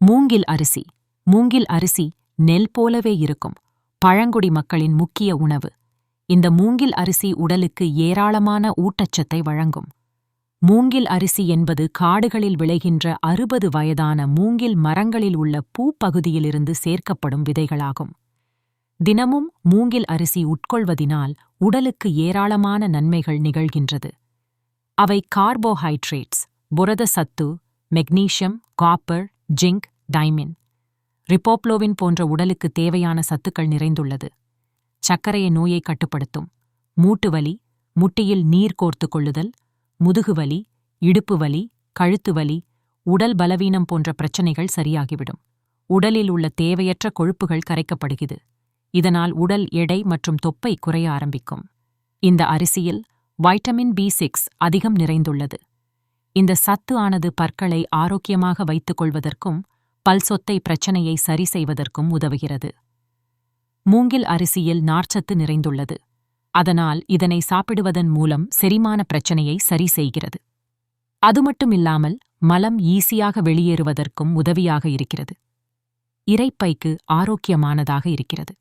மூங்கில் அரிசி. மூங்கில் அரிசி நெல் போலவே இருக்கும். பழங்குடி மக்களின் முக்கிய உணவு. இந்த மூங்கில் அரிசி உடலுக்கு ஏராளமான ஊட்டச்சத்தை வழங்கும். மூங்கில் அரிசி என்பது காடுகளில் விளைகின்ற 60 வயதான மூங்கில் மரங்களில் உள்ள பூப்பகுதியிலிருந்து சேர்க்கப்படும் விதைகளாகும். தினமும் மூங்கில் அரிசி உட்கொள்வதினால் உடலுக்கு ஏராளமான நன்மைகள் நிகழ்கின்றது. அவை கார்போஹைட்ரேட்ஸ், புரத சத்து, மெக்னீசியம், காப்பர், ஜிங்க், டைமின், ரிபோப்ளோவின் போன்ற உடலுக்கு தேவையான சத்துக்கள் நிறைந்துள்ளது. சர்க்கரைய நோயை கட்டுப்படுத்தும். மூட்டு வலி, முட்டியில் நீர் கோர்த்து கொள்ளுதல், முதுகுவலி, இடுப்பு வலி, கழுத்து வலி, உடல் பலவீனம் போன்ற பிரச்சனைகள் சரியாகிவிடும். உடலில் உள்ள தேவையற்ற கொழுப்புகள் கரைக்கப்படுகிறது. இதனால் உடல் எடை மற்றும் தொப்பை குறைய ஆரம்பிக்கும். இந்த அரிசியில் வைட்டமின் B6 அதிகம் நிறைந்துள்ளது. இந்த சத்து ஆனது பற்களை ஆரோக்கியமாக வைத்துக் கொள்வதற்கும் பல்சொத்தை பிரச்சனையை சரி செய்வதற்கும் உதவுகிறது. மூங்கில் அரிசியில் நார்ச்சத்து நிறைந்துள்ளது. அதனால் இதனை சாப்பிடுவதன் மூலம் செரிமான பிரச்சனையை சரி செய்கிறது. அது மட்டுமில்லாமல் மலம் ஈஸியாக வெளியேறுவதற்கும் உதவியாக இருக்கிறது. இரைப்பைக்கு ஆரோக்கியமானதாக இருக்கிறது.